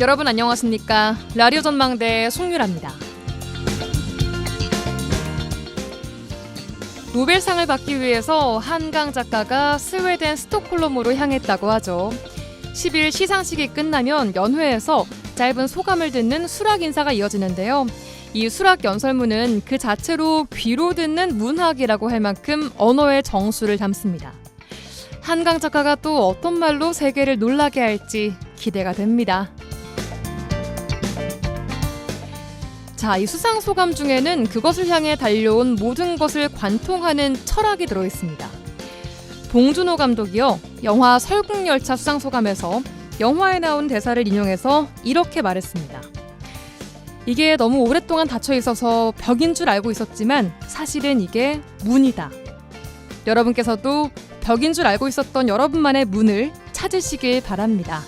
여러분 안녕하십니까? 라디오 전망대 송유라입니다. 노벨상을 받기 위해서 한강 작가가 스웨덴 스톡홀름으로 향했다고 하죠. 10일 시상식이 끝나면 연회에서 짧은 소감을 듣는 수락 인사가 이어지는데요. 이 수락 연설문은 그 자체로 귀로 듣는 문학이라고 할 만큼 언어의 정수를 담습니다. 한강 작가가 또 어떤 말로 세계를 놀라게 할지 기대가 됩니다. 자, 이 수상 소감 중에는 그것을 향해 달려온 모든 것을 관통하는 철학이 들어있습니다. 봉준호 감독이요, 영화 설국열차 수상 소감에서 영화에 나온 대사를 인용해서 이렇게 말했습니다. 이게 너무 오랫동안 닫혀 있어서 벽인 줄 알고 있었지만 사실은 이게 문이다. 여러분께서도 벽인 줄 알고 있었던 여러분만의 문을 찾으시길 바랍니다.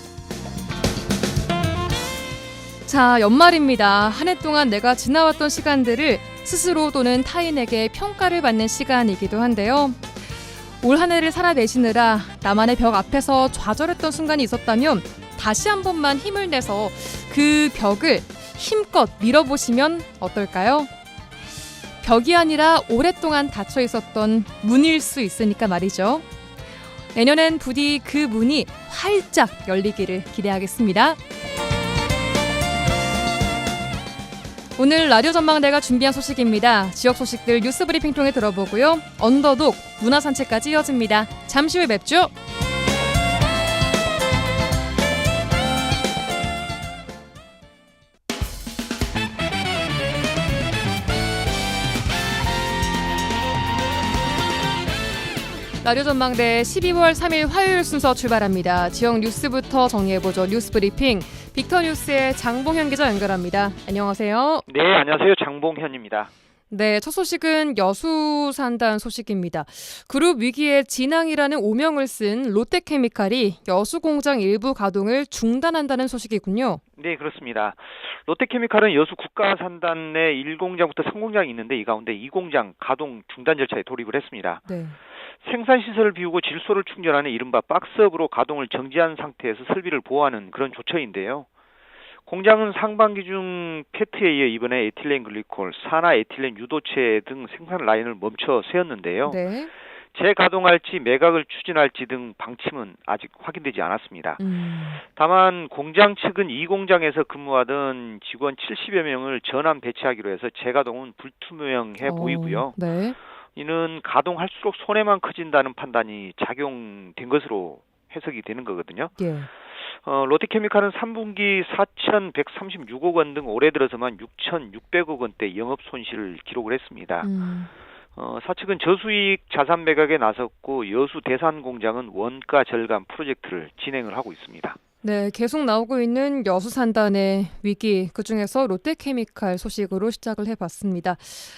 자, 연말입니다. 한 해 동안 내가 지나왔던 시간들을 스스로 또는 타인에게 평가를 받는 시간이기도 한데요. 올 한 해를 살아내시느라 나만의 벽 앞에서 좌절했던 순간이 있었다면 다시 한 번만 힘을 내서 그 벽을 힘껏 밀어보시면 어떨까요? 벽이 아니라 오랫동안 닫혀 있었던 문일 수 있으니까 말이죠. 내년엔 부디 그 문이 활짝 열리기를 기대하겠습니다. 오늘 라디오 전망대가 준비한 소식입니다. 지역 소식들 뉴스 브리핑 통해 들어보고요. 언더독, 문화산책까지 이어집니다. 잠시 후에 뵙죠. 라디오 전망대 12월 3일 화요일 순서 출발합니다. 지역 뉴스부터 정리해보죠. 뉴스 브리핑. 빅터 뉴스의 장봉현 기자 연결합니다. 안녕하세요. 네, 안녕하세요. 장봉현입니다. 네, 첫 소식은 여수산단 소식입니다. 그룹 위기에 진앙이라는 오명을 쓴 롯데케미칼이 여수공장 일부 가동을 중단한다는 소식이군요. 네, 그렇습니다. 롯데케미칼은 여수 국가산단 내 1공장부터 3공장이 있는데 이 가운데 2공장 가동 중단 절차에 돌입을 했습니다. 네. 생산시설을 비우고 질소를 충전하는 이른바 박스업으로 가동을 정지한 상태에서 설비를 보호하는 그런 조처인데요. 공장은 상반기 중 페트에 이어 이번에 에틸렌 글리콜, 산화 에틸렌 유도체 등 생산 라인을 멈춰 세웠는데요. 네. 재가동할지 매각을 추진할지 등 방침은 아직 확인되지 않았습니다. 다만 공장 측은 이 공장에서 근무하던 직원 70여 명을 전환 배치하기로 해서 재가동은 불투명해 보이고요. 네. 이는 가동할수록 손해만 커진다는 판단이 작용된 것으로 해석이 되는 거거든요. 예. 롯데케미칼은 3분기 4,136억 원 등 올해 들어서만 6,600억 원대 영업 손실을 기록을 했습니다. 사측은 저수익 자산 매각에 나섰고 여수 대산 공장은 원가 절감 프로젝트를 진행을 하고 있습니다. 네, 계속 나오고 있는 여수산단의 위기, 그중에서 롯데케미칼 소식으로 시작을 해봤습니다.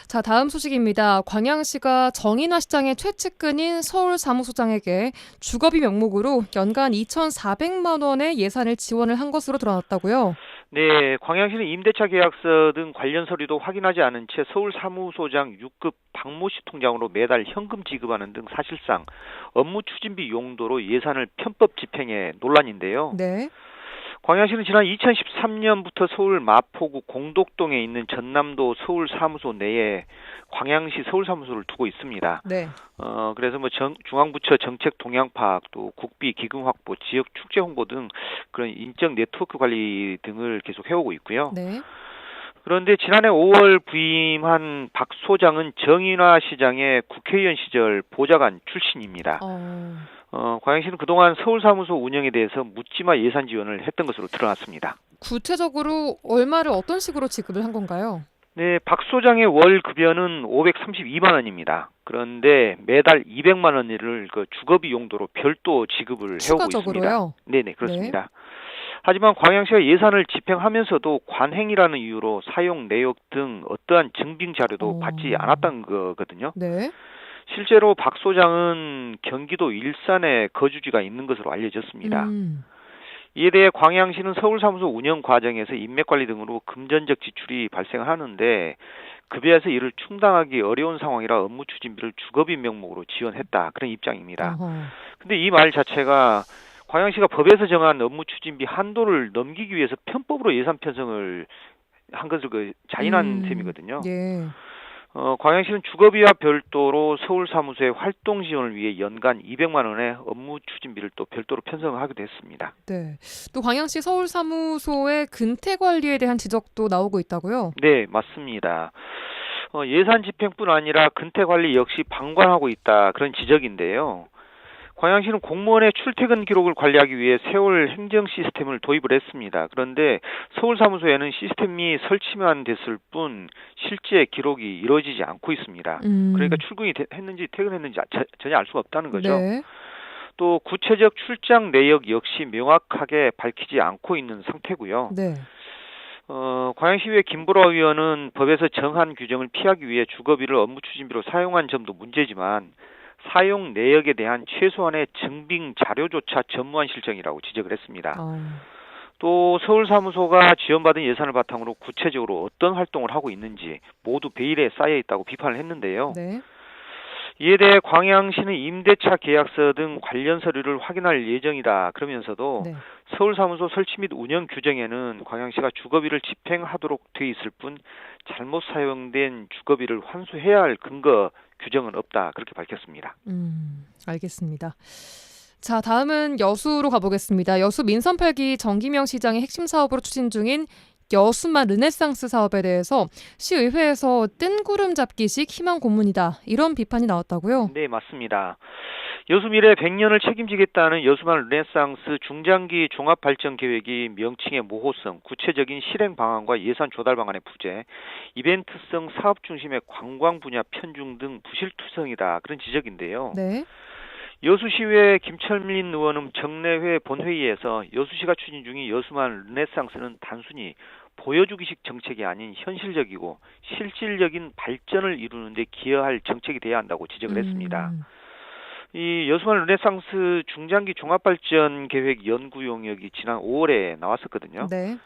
자, 다음 소식입니다. 광양시가 정인화 시장의 최측근인 서울사무소장에게 주거비 명목으로 연간 2,400만 원의 예산을 지원을 한 것으로 드러났다고요? 네, 광양시는 임대차 계약서 등 관련 서류도 확인하지 않은 채 서울사무소장 6급 박모씨 통장으로 매달 현금 지급하는 등 사실상 업무 추진비 용도로 예산을 편법 집행해 논란인데요. 네. 광양시는 지난 2013년부터 서울 마포구 공덕동에 있는 전남도 서울사무소 내에 광양시 서울사무소를 두고 있습니다. 네. 그래서 중앙부처 정책 동향 파악, 또 국비 기금 확보, 지역 축제 홍보 등 그런 인적 네트워크 관리 등을 계속 해오고 있고요. 네. 그런데 지난해 5월 부임한 박 소장은 정인화 시장의 국회의원 시절 보좌관 출신입니다. 광양시는 그동안 서울사무소 운영에 대해서 묻지마 예산 지원을 했던 것으로 드러났습니다. 구체적으로 얼마를 어떤 식으로 지급을 한 건가요? 네, 박 소장의 월 급여는 532만 원입니다. 그런데 매달 200만 원을 그 주거비 용도로 별도 지급을 해오고 있습니다. 네네, 그렇습니다. 네. 하지만 광양시가 예산을 집행하면서도 관행이라는 이유로 사용 내역 등 어떠한 증빙 자료도 받지 않았던 거거든요. 네. 실제로 박 소장은 경기도 일산에 거주지가 있는 것으로 알려졌습니다. 이에 대해 광양시는 서울사무소 운영 과정에서 인맥관리 등으로 금전적 지출이 발생하는데 급여에서 이를 충당하기 어려운 상황이라 업무 추진비를 주거비 명목으로 지원했다, 그런 입장입니다. 근데 이 말 자체가 광양시가 법에서 정한 업무 추진비 한도를 넘기기 위해서 편법으로 예산 편성을 한 것을 자인한 셈이거든요. 예. 광양시는 주거비와 별도로 서울 사무소의 활동 지원을 위해 연간 200만 원의 업무 추진비를 또 별도로 편성하기도 했습니다. 네. 또 광양시 서울 사무소의 근태 관리에 대한 지적도 나오고 있다고요? 네, 맞습니다. 예산 집행뿐 아니라 근태 관리 역시 방관하고 있다, 그런 지적인데요. 광양시는 공무원의 출퇴근 기록을 관리하기 위해 세월 행정 시스템을 도입을 했습니다. 그런데 서울 사무소에는 시스템이 설치만 됐을 뿐 실제 기록이 이루어지지 않고 있습니다. 그러니까 출근이 했는지 퇴근했는지 전혀 알 수가 없다는 거죠. 네. 또 구체적 출장 내역 역시 명확하게 밝히지 않고 있는 상태고요. 네. 광양시의회 김보라 의원은 법에서 정한 규정을 피하기 위해 주거비를 업무 추진비로 사용한 점도 문제지만 사용 내역에 대한 최소한의 증빙 자료조차 전무한 실정이라고 지적을 했습니다. 또 서울 사무소가 지원받은 예산을 바탕으로 구체적으로 어떤 활동을 하고 있는지 모두 베일에 쌓여 있다고 비판을 했는데요. 네. 이에 대해 광양시는 임대차 계약서 등 관련 서류를 확인할 예정이다 그러면서도 네. 서울 사무소 설치 및 운영 규정에는 광양시가 주거비를 집행하도록 돼 있을 뿐 잘못 사용된 주거비를 환수해야 할 근거 규정은 없다, 그렇게 밝혔습니다. 알겠습니다. 자, 다음은 여수로 가보겠습니다. 여수 민선 8기 정기명 시장의 핵심 사업으로 추진 중인 여수만 르네상스 사업에 대해서 시의회에서 뜬구름 잡기식 희망 고문이다, 이런 비판이 나왔다고요? 네, 맞습니다. 여수 미래 100년을 책임지겠다는 여수만 르네상스 중장기 종합발전계획이 명칭의 모호성, 구체적인 실행 방안과 예산 조달 방안의 부재, 이벤트성 사업 중심의 관광 분야 편중 등 부실투성이다, 그런 지적인데요. 네. 여수시의회 김철민 의원은 정례회 본회의에서 여수시가 추진 중인 여수만 르네상스는 단순히 보여주기식 정책이 아닌 현실적이고 실질적인 발전을 이루는 데 기여할 정책이 돼야 한다고 지적을 했습니다. 이 여수만 르네상스 중장기 종합발전 계획 연구 용역이 지난 5월에 나왔었거든요. 네.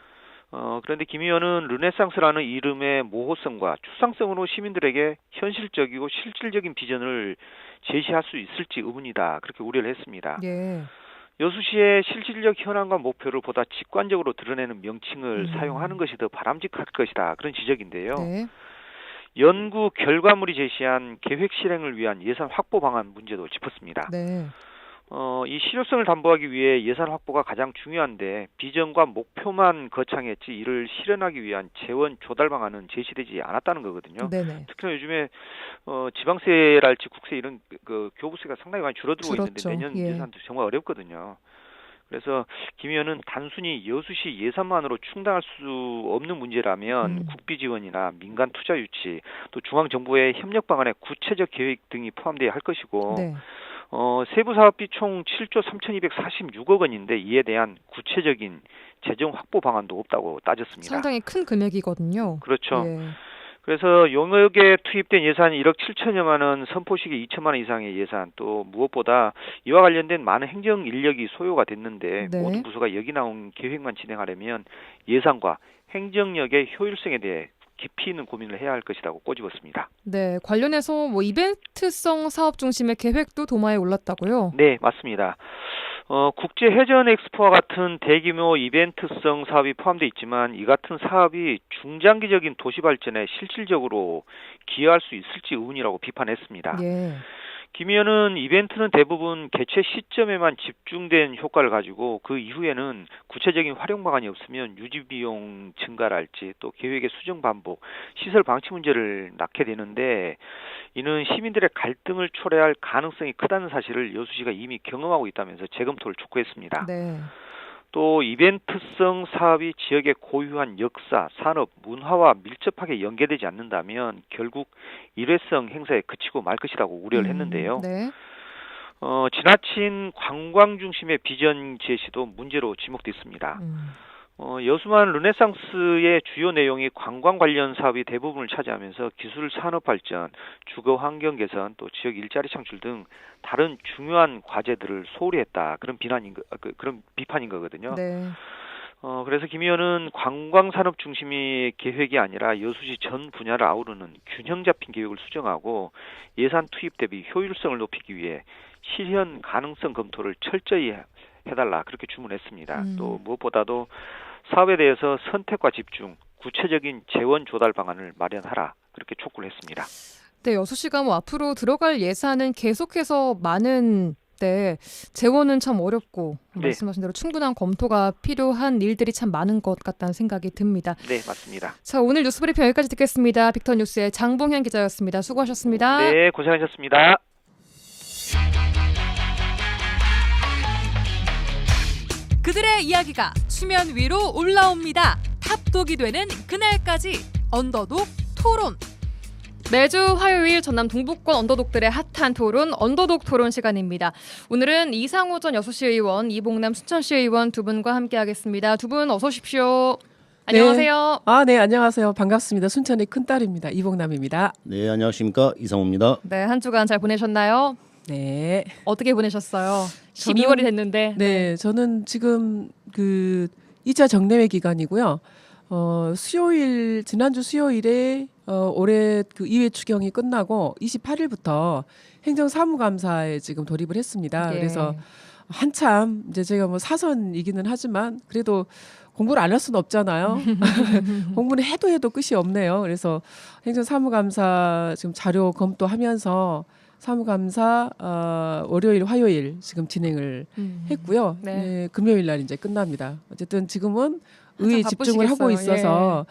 그런데 김 의원은 르네상스라는 이름의 모호성과 추상성으로 시민들에게 현실적이고 실질적인 비전을 제시할 수 있을지 의문이다, 그렇게 우려를 했습니다. 예. 여수시의 실질적 현안과 목표를 보다 직관적으로 드러내는 명칭을 사용하는 것이 더 바람직할 것이다, 그런 지적인데요. 네. 연구 결과물이 제시한 계획 실행을 위한 예산 확보 방안 문제도 짚었습니다. 네. 이 실효성을 담보하기 위해 예산 확보가 가장 중요한데 비전과 목표만 거창했지 이를 실현하기 위한 재원 조달 방안은 제시되지 않았다는 거거든요. 네네. 특히나 요즘에 지방세랄지 국세 이런 교부세가 상당히 많이 줄어들고 줄었죠. 있는데 내년 예산도 정말 어렵거든요. 그래서 김 의원은 단순히 여수시 예산만으로 충당할 수 없는 문제라면 국비 지원이나 민간 투자 유치, 또 중앙정부의 협력 방안의 구체적 계획 등이 포함되어야 할 것이고 네. 세부 사업비 총 7조 3,246억 원인데 이에 대한 구체적인 재정 확보 방안도 없다고 따졌습니다. 상당히 큰 금액이거든요. 그렇죠. 예. 그래서 용역에 투입된 예산이 1억 7천여만 원, 선포식에 2천만 원 이상의 예산, 또 무엇보다 이와 관련된 많은 행정 인력이 소요가 됐는데 네. 모든 부서가 여기 나온 계획만 진행하려면 예산과 행정력의 효율성에 대해 깊이 있는 고민을 해야 할 것이라고 꼬집었습니다. 네, 관련해서 이벤트성 사업 중심의 계획도 도마에 올랐다고요? 네, 맞습니다. 국제 해전 엑스포와 같은 대규모 이벤트성 사업이 포함되어 있지만 이 같은 사업이 중장기적인 도시 발전에 실질적으로 기여할 수 있을지 의문이라고 비판했습니다. 예. 김 의원은 이벤트는 대부분 개최 시점에만 집중된 효과를 가지고 그 이후에는 구체적인 활용 방안이 없으면 유지 비용 증가랄지 또 계획의 수정 반복, 시설 방치 문제를 낳게 되는데 이는 시민들의 갈등을 초래할 가능성이 크다는 사실을 여수시가 이미 경험하고 있다면서 재검토를 촉구했습니다. 네. 또 이벤트성 사업이 지역의 고유한 역사, 산업, 문화와 밀접하게 연계되지 않는다면 결국 일회성 행사에 그치고 말 것이라고 우려를 했는데요. 네. 지나친 관광 중심의 비전 제시도 문제로 지목됐습니다. 여수만 르네상스의 주요 내용이 관광 관련 사업이 대부분을 차지하면서 기술 산업 발전, 주거 환경 개선, 또 지역 일자리 창출 등 다른 중요한 과제들을 소홀히 했다. 그런 그런 비판인 거거든요. 네. 그래서 김 의원은 관광 산업 중심의 계획이 아니라 여수시 전 분야를 아우르는 균형 잡힌 계획을 수정하고 예산 투입 대비 효율성을 높이기 위해 실현 가능성 검토를 철저히 해달라 그렇게 주문했습니다. 또 무엇보다도 사업에 대해서 선택과 집중, 구체적인 재원 조달 방안을 마련하라 그렇게 촉구를 했습니다. 네, 여수시가 뭐 앞으로 들어갈 예산은 계속해서 많은데 재원은 참 어렵고 네. 말씀하신 대로 충분한 검토가 필요한 일들이 참 많은 것 같다는 생각이 듭니다. 네, 맞습니다. 자, 오늘 뉴스 브리핑 여기까지 듣겠습니다. 빅터뉴스의 장봉현 기자였습니다. 수고하셨습니다. 네, 고생하셨습니다. 그들의 이야기가 수면 위로 올라옵니다. 탑독이 되는 그날까지 언더독 토론. 매주 화요일 전남 동부권 언더독들의 핫한 토론, 언더독 토론 시간입니다. 오늘은 이상호 전 여수시 의원, 이봉남 순천시 의원 두 분과 함께하겠습니다. 두 분 어서 오십시오. 안녕하세요. 네. 네, 안녕하세요. 반갑습니다. 순천의 큰딸입니다. 이봉남입니다. 네, 안녕하십니까. 이상호입니다. 네, 한 주간 잘 보내셨나요? 네. 어떻게 보내셨어요? 12월이 됐는데. 네, 저는 지금 그 2차 정례회 기간이고요. 지난주 수요일에 올해 그 2회 추경이 끝나고 28일부터 행정사무감사에 지금 돌입을 했습니다. 예. 그래서 한참 이제 제가 뭐 사선이기는 하지만 그래도 공부를 안 할 수는 없잖아요. 공부는 해도 끝이 없네요. 그래서 행정사무감사 지금 자료 검토하면서 사무감사 월요일, 화요일 지금 진행을 했고요. 네. 네, 금요일 날 이제 끝납니다. 어쨌든 지금은 의회 한참 집중을 하고 바쁘시겠어요. 있어서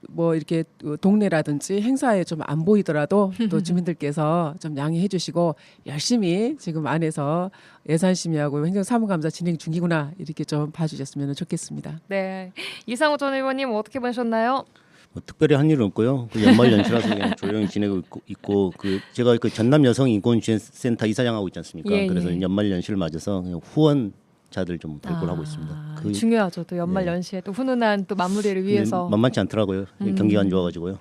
뭐 이렇게 동네라든지 행사에 좀 안 보이더라도 또 주민들께서 좀 양해해 주시고 열심히 지금 안에서 예산 심의하고 행정사무감사 진행 중이구나 이렇게 좀 봐주셨으면 좋겠습니다. 네. 이상호 전 의원님 어떻게 보내셨나요? 뭐 특별히 한 일은 없고요. 그 연말 연시라서 그냥 조용히 지내고 있고 그 제가 그 전남 여성 인권지원센터 이사장하고 있지 않습니까? 예, 그래서 예. 연말 연시를 맞아서 그냥 후원자들 좀 발굴 하고 있습니다. 그 중요하죠. 또 연말 네. 연시에 또 훈훈한 또 마무리를 위해서 만만치 않더라고요. 경기가 안 좋아가지고요.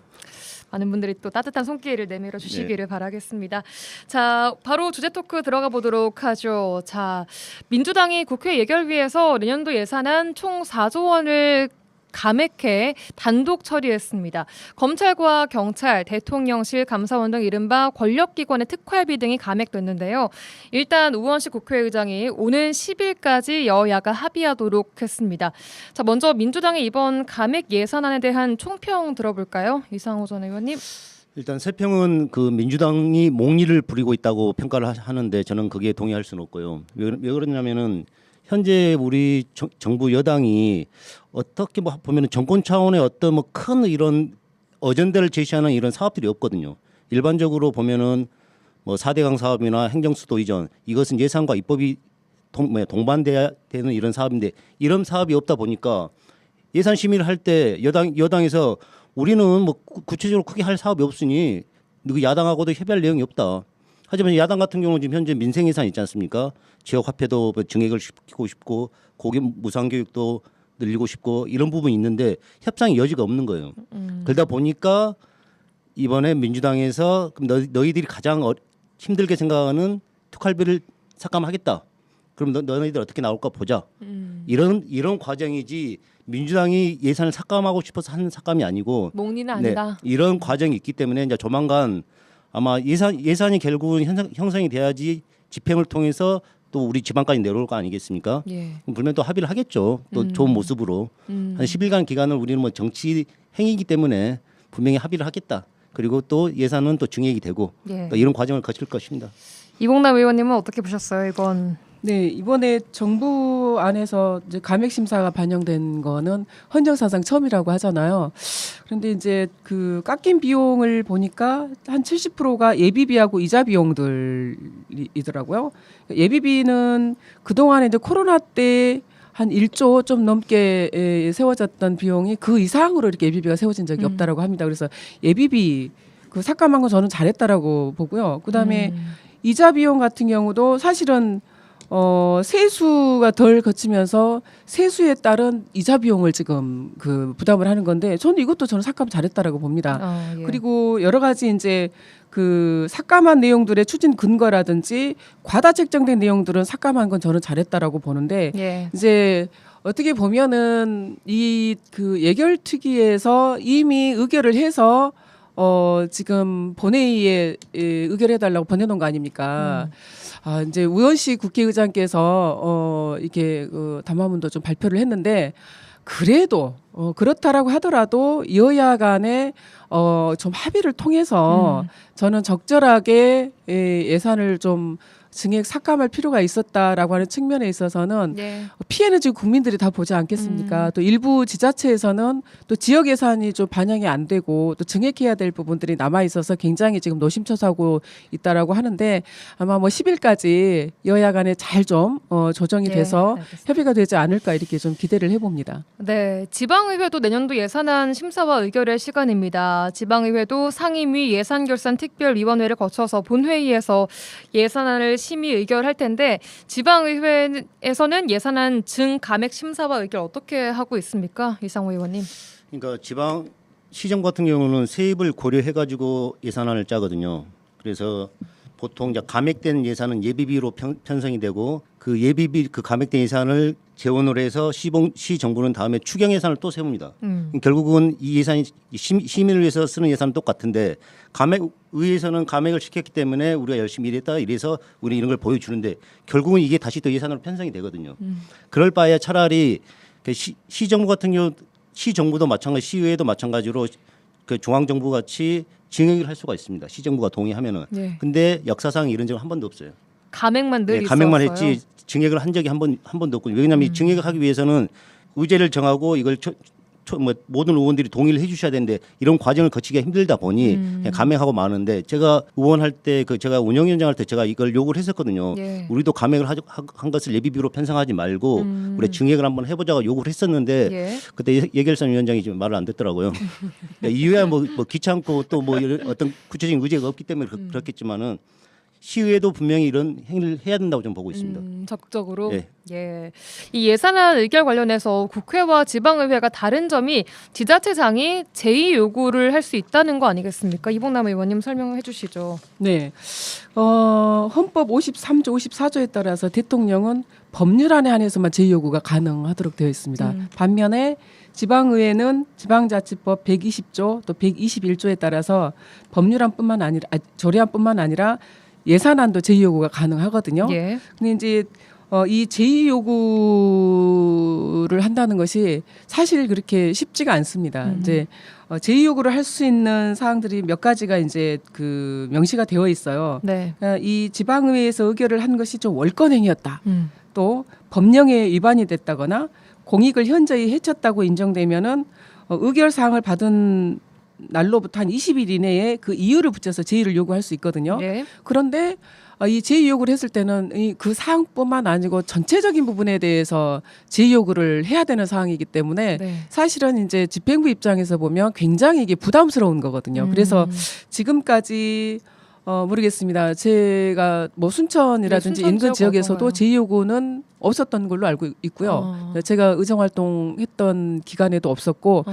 많은 분들이 또 따뜻한 손길을 내밀어 주시기를 바라겠습니다. 자, 바로 주제 토크 들어가 보도록 하죠. 자, 민주당이 국회 예결위에서 내년도 예산안 총 4조 원을 감액해 단독 처리했습니다. 검찰과 경찰, 대통령실, 감사원 등 이른바 권력기관의 특활비 등이 감액됐는데요. 일단 우원식 국회의장이 오는 10일까지 여야가 합의하도록 했습니다. 자, 먼저 민주당의 이번 감액 예산안에 대한 총평 들어볼까요? 이상호 전 의원님. 일단 세평은 그 민주당이 몽리를 부리고 있다고 평가를 하는데 저는 거기에 동의할 수는 없고요. 왜 그러냐면은 현재 우리 정부 여당이 어떻게 뭐 보면은 정권 차원의 어떤 뭐 큰 이런 어젠다를 제시하는 이런 사업들이 없거든요. 일반적으로 보면은 뭐 4대강 사업이나 행정수도 이전 이것은 예산과 입법이 동반돼야 되는 이런 사업인데 이런 사업이 없다 보니까 예산 심의를 할 때 여당에서 우리는 뭐 구체적으로 크게 할 사업이 없으니 그 야당하고도 협의할 내용이 없다. 하지만 야당 같은 경우는 지금 현재 민생 예산 있지 않습니까? 지역 화폐도 증액을 시키고 싶고 고교 무상 교육도 늘리고 싶고 이런 부분이 있는데 협상의 여지가 없는 거예요. 그러다 보니까 이번에 민주당에서 그럼 너희들이 가장 힘들게 생각하는 특활비를 삭감하겠다. 그럼 너희들 어떻게 나올까 보자. 이런 과정이지 민주당이 예산을 삭감하고 싶어서 하는 삭감이 아니고 몽리는 아니다. 네, 이런 과정이 있기 때문에 이제 조만간 아마 예산이 결국은 형성이 돼야지 집행을 통해서 또 우리 지방까지 내려올 거 아니겠습니까? 예. 그러면 또 합의를 하겠죠. 또 좋은 모습으로 한 10일간 기간을 우리는 뭐 정치 행위이기 때문에 분명히 합의를 하겠다. 그리고 또 예산은 또 증액이 되고 예. 그러니까 이런 과정을 거칠 것입니다. 이봉남 의원님은 어떻게 보셨어요, 이번? 네, 이번에 정부 안에서 이제 감액 심사가 반영된 거는 헌정사상 처음이라고 하잖아요. 그런데 이제 그 깎인 비용을 보니까 한 70%가 예비비하고 이자 비용들이더라고요. 예비비는 그동안에 이제 코로나 때 한 1조 좀 넘게 세워졌던 비용이 그 이상으로 이렇게 예비비가 세워진 적이 없다라고 합니다. 그래서 예비비 그 삭감한 거 저는 잘했다라고 보고요. 그다음에 이자 비용 같은 경우도 사실은 세수가 덜 거치면서 세수에 따른 이자 비용을 지금 그 부담을 하는 건데 저는 이것도 저는 삭감 잘했다라고 봅니다. 예. 그리고 여러 가지 이제 그 삭감한 내용들의 추진 근거라든지 과다 책정된 내용들은 삭감한 건 저는 잘했다라고 보는데 예. 이제 어떻게 보면은 이 그 예결특위에서 이미 의결을 해서 지금 본회의에 의결해달라고 보내놓은 거 아닙니까? 이제 우현식 국회의장께서 이렇게 담화문도 좀 발표를 했는데 그래도 그렇다라고 하더라도 여야 간에 좀 합의를 통해서 저는 적절하게 예산을 좀 증액 삭감할 필요가 있었다라고 하는 측면에 있어서는 네. 피해는 지금 국민들이 다 보지 않겠습니까? 또 일부 지자체에서는 또 지역 예산이 좀 반영이 안 되고 또 증액해야 될 부분들이 남아 있어서 굉장히 지금 노심초사하고 있다라고 하는데 아마 뭐 10일까지 여야 간에 잘 좀 조정이 네, 돼서 알겠습니다. 협의가 되지 않을까 이렇게 좀 기대를 해봅니다. 네, 지방의회도 내년도 예산안 심사와 의결의 시간입니다. 지방의회도 상임위 예산결산특별위원회를 거쳐서 본회의에서 예산안을 심의 의결할 텐데 지방의회에서는 예산안 증감액 심사와 의결 어떻게 하고 있습니까? 이상호 의원님. 그러니까 지방 시정 같은 경우는 세입을 고려해 가지고 예산안을 짜거든요. 그래서 보통 이제 감액된 예산은 예비비로 편성이 되고 그 예비비 그 감액된 예산을 재원으로 해서 시 정부는 다음에 추경 예산을 또 세웁니다. 결국은 이 예산이 시민을 위해서 쓰는 예산은 똑같은데 의회에서는 감액을 시켰기 때문에 우리가 열심히 일했다 이래서 우리 이런 걸 보여주는데 결국은 이게 다시 또 예산으로 편성이 되거든요. 그럴 바에야 차라리 시 정부 같은 경우 시 정부도 마찬가지 시의회도 마찬가지로 그 중앙정부 같이 증액을 할 수가 있습니다. 시정부가 동의하면은. 네. 근데 역사상 이런 적은 한 번도 없어요. 감액만 늘 네, 감액만 있었어요. 했지 증액을 한 적이 한 번도 없고 왜냐하면 증액을 하기 위해서는 의제를 정하고 이걸 모든 의원들이 동의를 해주셔야 되는데 이런 과정을 거치기가 힘들다 보니 그냥 감액하고 마는데 제가 의원할 때 제가 운영위원장 할 때 제가 이걸 요구를 했었거든요. 예. 우리도 감액을 한 것을 예비비로 편성하지 말고 우리 증액을 한번 해보자고 요구를 했었는데 예. 그때 예결선 위원장이 좀 말을 안 듣더라고요. 이외야 뭐 귀찮고 또 뭐 어떤 구체적인 의제가 없기 때문에 그렇겠지만은 시의회도 분명히 이런 행위를 해야 된다고 좀 보고 있습니다. 적극적으로. 네. 예. 이 예산안 의결 관련해서 국회와 지방의회가 다른 점이 지자체장이 제의 요구를 할 수 있다는 거 아니겠습니까? 이봉남 의원님 설명해 주시죠. 네. 헌법 53조, 54조에 따라서 대통령은 법률안에 한해서만 제의 요구가 가능하도록 되어 있습니다. 반면에 지방의회는 지방자치법 120조 또 121조에 따라서 법률안뿐만 아니라 조례안뿐만 아니라 예산안도 제의 요구가 가능하거든요. 예. 근데 이제 이 제의 요구를 한다는 것이 사실 그렇게 쉽지가 않습니다. 이제 제의 요구를 할 수 있는 사항들이 몇 가지가 이제 그 명시가 되어 있어요. 네. 이 지방의회에서 의결을 한 것이 좀 월권행위였다. 또 법령에 위반이 됐다거나 공익을 현저히 해쳤다고 인정되면은 의결 사항을 받은 날로부터 한 20일 이내에 그 이유를 붙여서 제의를 요구할 수 있거든요. 예. 그런데 이 제의 요구를 했을 때는 그 사항뿐만 아니고 전체적인 부분에 대해서 제의 요구를 해야 되는 사항이기 때문에 네. 사실은 이제 집행부 입장에서 보면 굉장히 이게 부담스러운 거거든요. 그래서 지금까지 모르겠습니다. 제가 뭐 순천이라든지 네, 순천 인근 지역 지역에서도 어떤가요? 제의 요구는 없었던 걸로 알고 있고요. 제가 의정 활동했던 기간에도 없었고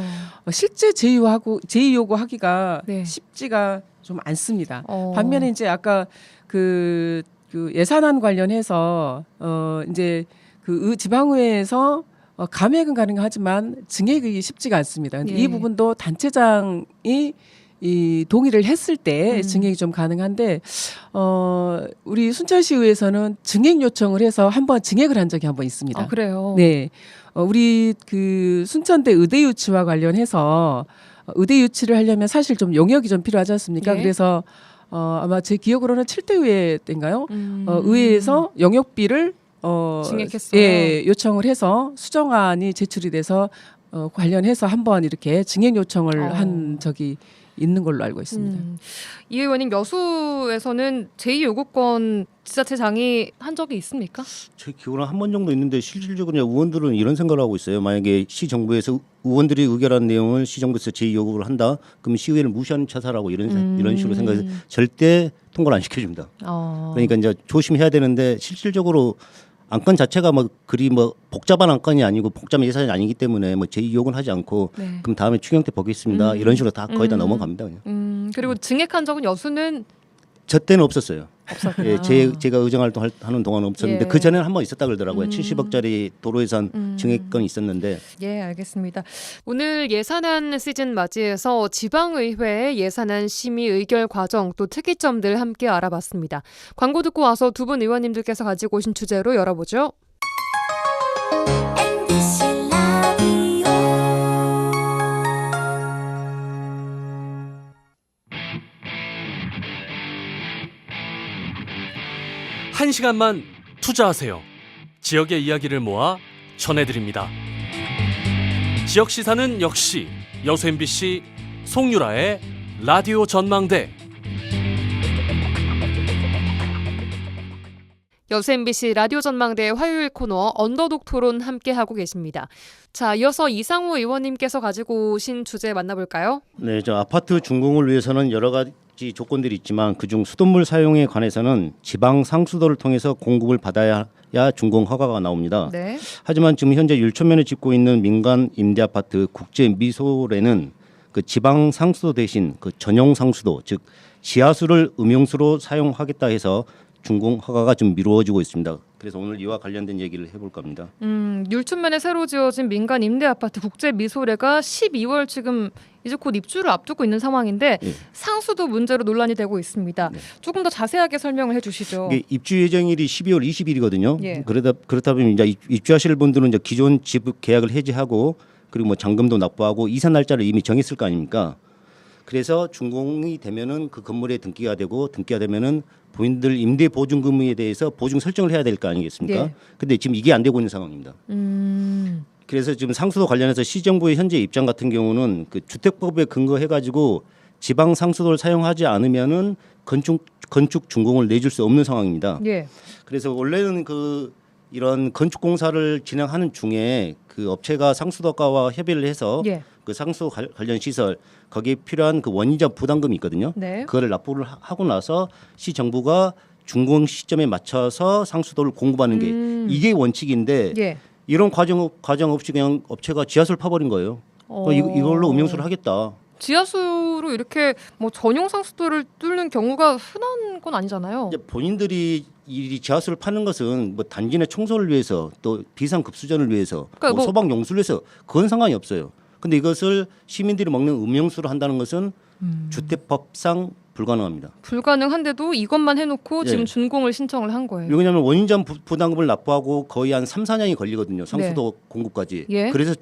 실제 제의 요구하기가 네. 쉽지가 좀 않습니다. 반면에 이제 아까 그 예산안 관련해서 이제 그 지방의회에서 감액은 가능하지만 증액이 쉽지가 않습니다. 근데 예. 이 부분도 단체장이 이 동의를 했을 때 증액이 좀 가능한데 우리 순천시의회에서는 증액 요청을 해서 한번 증액을 한 적이 한번 있습니다. 아, 그래요. 네, 우리 그 순천대 의대 유치와 관련해서 의대 유치를 하려면 사실 좀 용역이 좀 필요하지 않습니까? 예. 그래서 아마 제 기억으로는 7대 의회 때인가요? 의회에서 용역비를 증액했어요. 예, 요청을 해서 수정안이 제출이 돼서 관련해서 한번 이렇게 증액 요청을 한 적이 있는 걸로 알고 있습니다. 이 의원님 여수에서는 제2 요구권 지자체장이 한 적이 있습니까? 제 기억으로 한 번 정도 있는데 실질적으로 의원들은 이런 생각을 하고 있어요. 만약에 시 정부에서 의원들이 의결한 내용을 시 정부에서 제의 요구를 한다, 그럼 시의회를 무시하는 차사라고 이런 식으로 생각해서 절대 통과를 안 시켜줍니다. 그러니까 이제 조심해야 되는데 실질적으로 안건 자체가 뭐 그리 뭐 복잡한 안건이 아니고 복잡한 예산이 아니기 때문에 뭐 제의 요구는 하지 않고 네. 그럼 다음에 추경 때 보겠습니다. 이런 식으로 다 거의 다 넘어갑니다. 그냥. 그리고 증액한 적은 여수는 저 때는 없었어요. 없었구나. 예, 제가 의정 활동하는 동안은 없었는데 예. 그 전에는 한 번 있었다 그러더라고요. 70억짜리 도로 예산 증액건이 있었는데. 예, 알겠습니다. 오늘 예산안 시즌 맞이해서 지방의회의 예산안 심의 의결 과정 또 특이점들 함께 알아봤습니다. 광고 듣고 와서 두 분 의원님들께서 가지고 오신 주제로 열어보죠. 한 시간만 투자하세요. 지역의 이야기를 모아 전해드립니다. 지역 시사는 역시 여수 MBC 송유라의 라디오 전망대. 여수 MBC 라디오 전망대의 화요일 코너 언더독 토론 함께하고 계십니다. 자, 이어서 이상우 의원님께서 가지고 오신 주제 만나볼까요? 네, 저 아파트 준공을 위해서는 여러 가지 조건들이 있지만 그중 수돗물 사용에 관해서는 지방 상수도를 통해서 공급을 받아야 준공 허가가 나옵니다. 네. 하지만 지금 현재 율촌면에 짓고 있는 민간 임대 아파트 국제 미소래는 그 지방 상수도 대신 그 전용 상수도, 즉 지하수를 음용수로 사용하겠다 해서 준공 허가가 좀 미루어지고 있습니다. 그래서 오늘 이와 관련된 얘기를 해볼까 합니다. 율촌면에 새로 지어진 민간 임대 아파트 국제 미소래가 12월 지금 이제 곧 입주를 앞두고 있는 상황인데 예. 상수도 문제로 논란이 되고 있습니다. 네. 조금 더 자세하게 설명을 해주시죠. 이게 입주 예정일이 12월 20일이거든요. 예. 그렇다 보면 이제 입주하실 분들은 이제 기존 집 계약을 해지하고 그리고 뭐 잔금도 납부하고 이사 날짜를 이미 정했을 거 아닙니까? 그래서 준공이 되면은 그 건물에 등기가 되고 등기가 되면은 본인들 임대 보증금에 대해서 보증 설정을 해야 될 거 아니겠습니까? 예. 근데 지금 이게 안 되고 있는 상황입니다. 그래서 지금 상수도 관련해서 시정부의 현재 입장 같은 경우는 그 주택법에 근거해 가지고 지방 상수도를 사용하지 않으면은 건축 준공을 내줄 수 없는 상황입니다. 예. 그래서 원래는 그 이런 건축 공사를 진행하는 중에 그 업체가 상수도가와 협의를 해서 예. 그 상수 관련 시설 거기에 필요한 그 원이자 부담금이 있거든요. 네. 그거를 납부를 하고 나서 시 정부가 준공 시점에 맞춰서 상수도를 공급하는 게 이게 원칙인데 예. 이런 과정 없이 그냥 업체가 지하수를 파버린 거예요. 이걸로 음용수를 하겠다. 지하수로 이렇게 뭐 전용 상수도를 뚫는 경우가 흔한 건 아니잖아요. 이제 본인들이 이 지하수를 파는 것은 뭐 단지 내 청소를 위해서 또 비상급수전을 위해서 그러니까 뭐 소방 용수를 위해서 그건 상관이 없어요. 근데 이것을 시민들이 먹는 음용수로 한다는 것은 주택법상 불가능합니다. 불가능한데도 이것만 해놓고 예. 지금 준공을 신청을 한 거예요. 왜냐하면 원인점 부담금을 납부하고 거의 한 3, 4년이 걸리거든요. 상수도 공급까지. 예. 그래서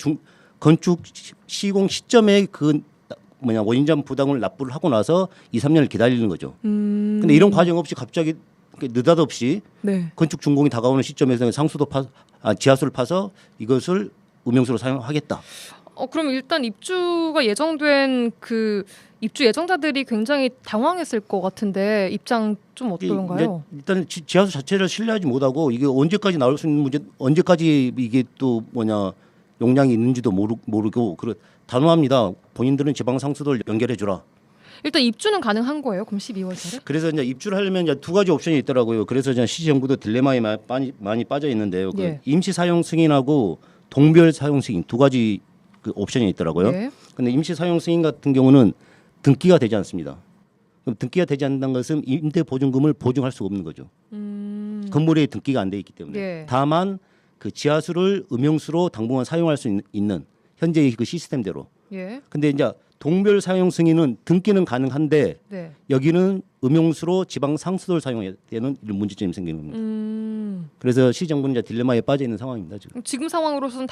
건축 시공 시점에 그 원인점 부담을 납부를 하고 나서 2, 3년을 기다리는 거죠. 근데 이런 과정 없이 갑자기 느닷없이 네. 건축 준공이 다가오는 시점에서 지하수를 파서 이것을 음용수로 사용하겠다. 그럼 일단 입주가 예정된 그 입주 예정자들이 굉장히 당황했을 것 같은데 입장 좀 어떤가요? 일단 지하수 자체를 신뢰하지 못하고 이게 언제까지 나올 수 있는 문제, 언제까지 이게 또 용량이 있는지도 모르고 단호합니다. 본인들은 지방 상수도를 연결해 주라. 일단 입주는 가능한 거예요? 그럼 12월달에? 그래서 이제 입주를 하려면 이제 두 가지 옵션이 있더라고요. 그래서 이제 시정부도 딜레마에 많이 빠져 있는데요. 그 예. 임시 사용 승인하고 동별 사용 승인 두 가지 그 옵션이 있더라고요. 예. 근데 임시 사용 승인 같은 경우는 등기가 되지 않습니다. 그럼 등기가 되지 않는 것은 임대 보증금을 보증할 수가 없는 거죠. 건물에 등기가 안 돼 있기 때문에. 예. 다만 그 지하수를 음용수로 당분간 사용할 수 있는 현재의 그 시스템대로. 예. 근데 이제 동별 사용 승인은 등기는 가능한데 네. 여기는 음용수로 지방 상수도를 사용해야 되는 이런 문제점이 생기는 겁니다. 그래서 시정부는 이제 딜레마에 빠져 있는 상황입니다. 지금 상황으로서는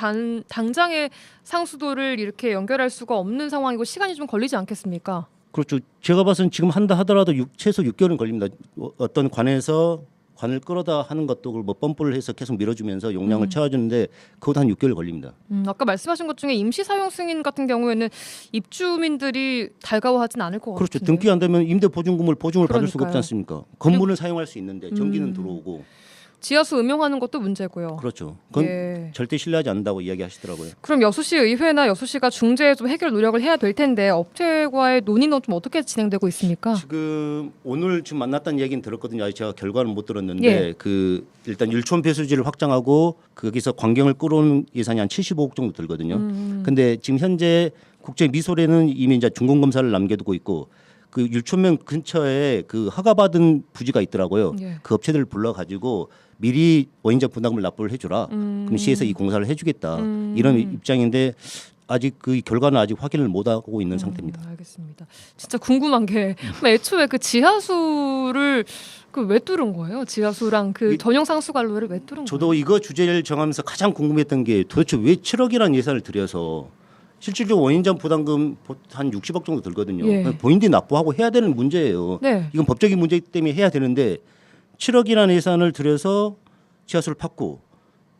당장의 상수도를 이렇게 연결할 수가 없는 상황이고 시간이 좀 걸리지 않겠습니까? 그렇죠. 제가 봐서는 지금 한다 하더라도 최소 6개월은 걸립니다. 어떤 관에서 관을 끌어다 하는 것도 뭐 펌프를 해서 계속 밀어주면서 용량을 채워주는데 그것도 한 6개월 걸립니다. 아까 말씀하신 것 중에 임시 사용 승인 같은 경우에는 입주민들이 달가워하진 않을 것 그렇죠. 같은데. 등기 안 되면 임대 보증금을 받을 수가 그러니까요. 없지 않습니까? 건물을 사용할 수 있는데 전기는 들어오고. 지하수 음용하는 것도 문제고요. 그렇죠. 그건 예. 절대 신뢰하지 않는다고 이야기하시더라고요. 그럼 여수시 의회나 여수시가 중재에 좀 해결 노력을 해야 될 텐데 업체와의 논의는 좀 어떻게 진행되고 있습니까? 지금 오늘 지금 만났다는 얘기는 들었거든요. 아직 제가 결과는 못 들었는데 예. 일단 율촌 배수지를 확장하고 거기서 관경을 끌어오는 예산이 한 75억 정도 들거든요. 근데 지금 현재 국제 미소래는 이미 이제 준공 검사를 남겨두고 있고 그 율촌면 근처에 그 허가받은 부지가 있더라고요. 예. 그 업체들을 불러가지고 미리 원인적 부담금을 납부를 해주라. 그럼 시에서 이 공사를 해주겠다. 이런 입장인데 아직 그 결과는 아직 확인을 못 하고 있는 상태입니다. 알겠습니다. 진짜 궁금한 게 애초에 그 지하수를 그 왜 뚫은 거예요? 지하수랑 그 전용 상수관로를 왜 뚫은 저도 거예요? 이거 주제를 정하면서 가장 궁금했던 게 도대체 왜 7억이라는 예산을 들여서 실질적으로 원인적 부담금 한 60억 정도 들거든요. 예. 본인들이 납부하고 해야 되는 문제예요. 네. 이건 법적인 문제 때문에 해야 되는데 7억이라는 예산을 들여서 지하수를 팠고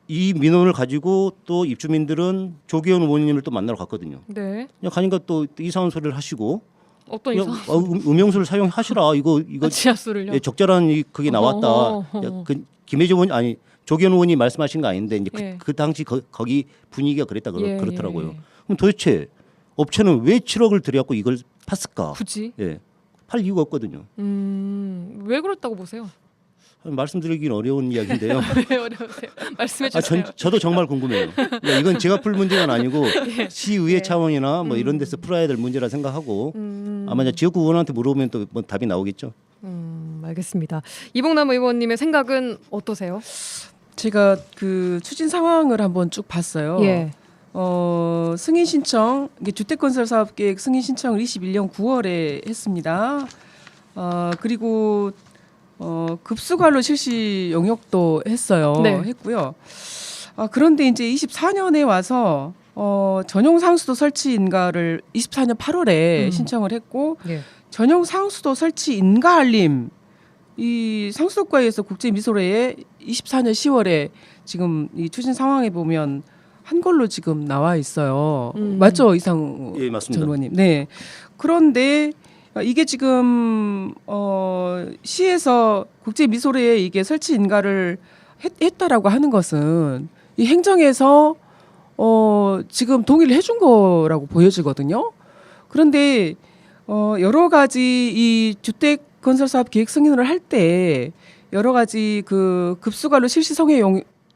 이 민원을 가지고 또 입주민들은 조계현 의원님을 또 만나러 갔거든요. 네. 그냥 가니까 또 이상한 소리를 하시고 어떤 그냥 이상? 음용수를 사용하시라. 이거 지하수를요? 예, 적절한 그게 나왔다. 어허. 그 김혜지 의원 아니 조계현 의원이 말씀하신 거 아닌데 이제 예. 그 당시 거기 분위기가 그랬다 예, 그렇더라고요. 예. 그럼 도대체 업체는 왜 7억을 들여갖고 이걸 팠을까? 굳이? 예, 팔 이유가 없거든요. 왜 그렇다고 보세요? 말씀드리기는 어려운 이야기인데요. 왜 어려우세요? 말씀해 주세요. 저도 정말 궁금해요. 그러니까 이건 제가 풀 문제가 아니고 시의회 예. 차원이나 뭐 이런 데서 풀어야 될 문제라 생각하고 아마 이제 지역구 의원한테 물어보면 또 뭐 답이 나오겠죠. 알겠습니다. 이봉남 의원님의 생각은 어떠세요? 제가 그 추진 상황을 한번 쭉 봤어요. 예. 승인 신청, 이게 주택건설사업계획 승인 신청을 21년 9월에 했습니다. 그리고 급수관로 실시 용역도 했어요. 네. 했고요. 그런데 이제 24년에 와서 전용 상수도 설치 인가를 24년 8월에 신청을 했고 예. 전용 상수도 설치 인가 알림 이 상수도과에서 국제미소례에 24년 10월에 지금 이 추진 상황에 보면 한 걸로 지금 나와 있어요. 맞죠, 이상 예, 맞습니다. 전 의원님. 네. 그런데 이게 지금 시에서 국제미소례에 이게 설치 인가를 했다라고 하는 것은 이 행정에서 지금 동의를 해준 거라고 보여지거든요. 그런데 여러 가지 이 주택 건설 사업 계획 승인을 할 때 여러 가지 그 급수관로 실시 성의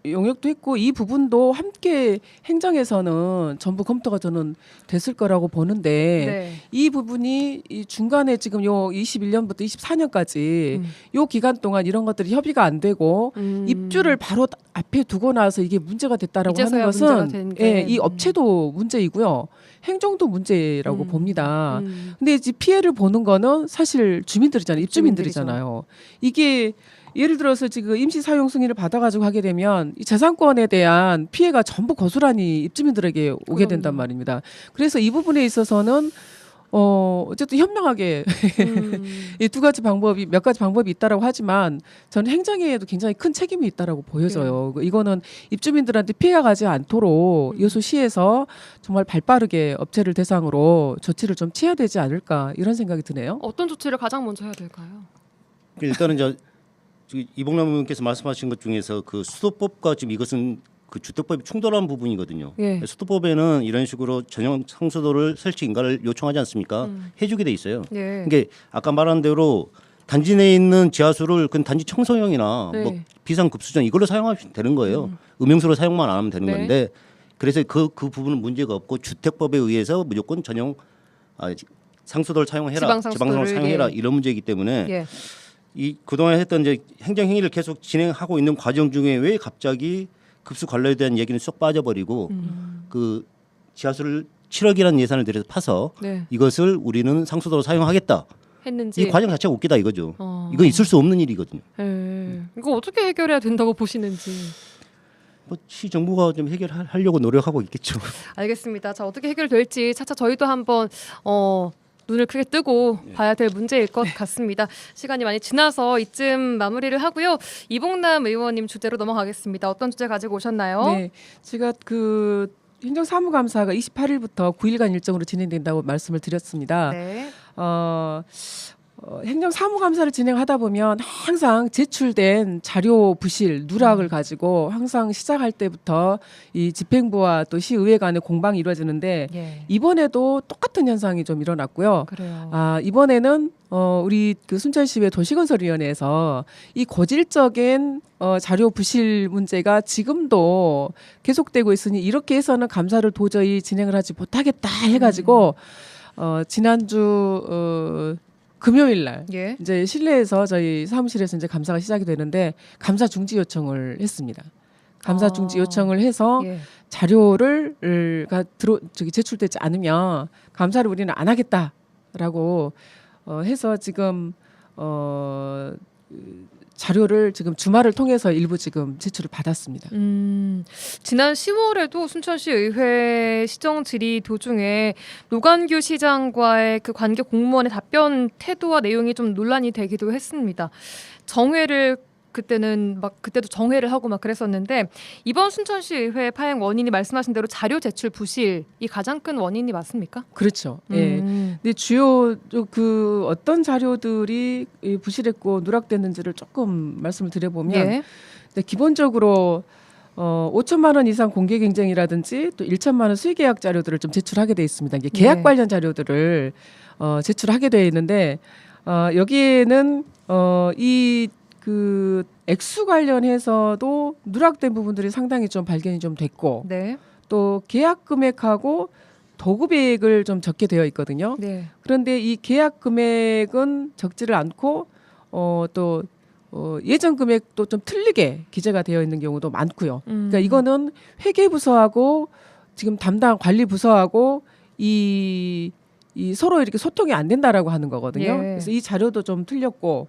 용역도 했고 이 부분도 함께 행정에서는 전부 검토가 저는 됐을 거라고 보는데 네. 이 부분이 이 중간에 지금 요 21년부터 24년까지 요 기간 동안 이런 것들이 협의가 안 되고 입주를 바로 앞에 두고 나서 이게 문제가 됐다라고 하는 것은 예, 이 업체도 문제이고요. 행정도 문제라고 봅니다. 근데 이제 피해를 보는 거는 사실 주민들이잖아요. 입주민들이잖아요. 이게 예를 들어서 지금 임시 사용 승인을 받아가지고 하게 되면 이 재산권에 대한 피해가 전부 고스란히 입주민들에게 오게 된단 말입니다. 그래서 이 부분에 있어서는 어쨌든 현명하게 이 두 가지 방법이 몇 가지 방법이 있다라고 하지만 저는 행정에도 굉장히 큰 책임이 있다라고 보여져요. 이거는 입주민들한테 피해가 가지 않도록 여수시에서 정말 발빠르게 업체를 대상으로 조치를 좀 취해야 되지 않을까 이런 생각이 드네요. 어떤 조치를 가장 먼저 해야 될까요? 일단은 이봉남 의원께서 말씀하신 것 중에서 그 수도법과 지금 이것은 그 주택법이 충돌한 부분이거든요. 예. 수도법에는 이런 식으로 전용 상수도를 설치 인가를 요청하지 않습니까? 해주게 돼 있어요. 예. 이게 아까 말한 대로 단지 내에 있는 지하수를 그건 단지 청소용이나 네. 뭐 비상급수전 이걸로 사용하면 되는 거예요. 음용수로 사용만 안 하면 되는 네. 건데 그래서 그 부분은 문제가 없고 주택법에 의해서 무조건 전용 상수도를 사용해라, 지방상수도를 사용해라 예. 이런 문제이기 때문에. 예. 이 그동안 했던 이제 행정 행위를 계속 진행하고 있는 과정 중에 왜 갑자기 급수 관로에 대한 얘기는 쏙 빠져버리고 그 지하수를 7억이라는 예산을 들여서 파서 네. 이것을 우리는 상수도로 사용하겠다. 했는지 이 과정 자체가 웃기다 이거죠. 이건 있을 수 없는 일이거든요. 예. 이거 어떻게 해결해야 된다고 보시는지. 뭐 시 정부가 좀 해결하려고 노력하고 있겠죠. 알겠습니다. 자, 어떻게 해결될지 차차 저희도 한번 눈을 크게 뜨고 봐야 될 문제일 것 같습니다. 시간이 많이 지나서 이쯤 마무리를 하고요. 이봉남 의원님 주제로 넘어가겠습니다. 어떤 주제 가지고 오셨나요? 네, 제가 그 행정사무감사가 28일부터 9일간 일정으로 진행된다고 말씀을 드렸습니다. 네. 행정사무감사를 진행하다 보면 항상 제출된 자료 부실, 누락을 가지고 항상 시작할 때부터 이 집행부와 또 시의회 간의 공방이 이루어지는데 예. 이번에도 똑같은 현상이 좀 일어났고요. 그래요. 이번에는 우리 그 순천시의회 도시건설위원회에서 이 고질적인 자료 부실 문제가 지금도 계속되고 있으니 이렇게 해서는 감사를 도저히 진행을 하지 못하겠다 해가지고 지난주 금요일 날 예. 이제 실내에서 저희 사무실에서 이제 감사가 시작이 되는데 감사 중지 요청을 했습니다. 감사 중지 요청을 해서 예. 자료를 제출되지 않으면 감사를 우리는 안 하겠다라고 해서 지금 자료를 지금 주말을 통해서 일부 지금 제출을 받았습니다. 지난 10월에도 순천시 의회 시정 질의 도중에 노관규 시장과의 그 관계 공무원의 답변 태도와 내용이 좀 논란이 되기도 했습니다. 정회를 그때도 정회를 하고 막 그랬었는데 이번 순천시 의회 파행 원인이 말씀하신 대로 자료 제출 부실이 가장 큰 원인이 맞습니까? 그렇죠. 예. 근데 주요 그 어떤 자료들이 부실했고 누락됐는지를 조금 말씀을 드려보면 예. 기본적으로 5천만 원 이상 공개 경쟁이라든지 또 1천만 원 수의 계약 자료들을 좀 제출하게 돼 있습니다. 이게 계약 예. 관련 자료들을 제출하게 돼 있는데 여기에는 그 액수 관련해서도 누락된 부분들이 상당히 좀 발견이 좀 됐고 네. 또 계약 금액하고 도급액을 좀 적게 되어 있거든요. 네. 그런데 이 계약 금액은 적지를 않고 또 예전 금액도 좀 틀리게 기재가 되어 있는 경우도 많고요. 그러니까 이거는 회계부서하고 지금 담당 관리부서하고 이 서로 이렇게 소통이 안 된다라고 하는 거거든요. 예. 그래서 이 자료도 좀 틀렸고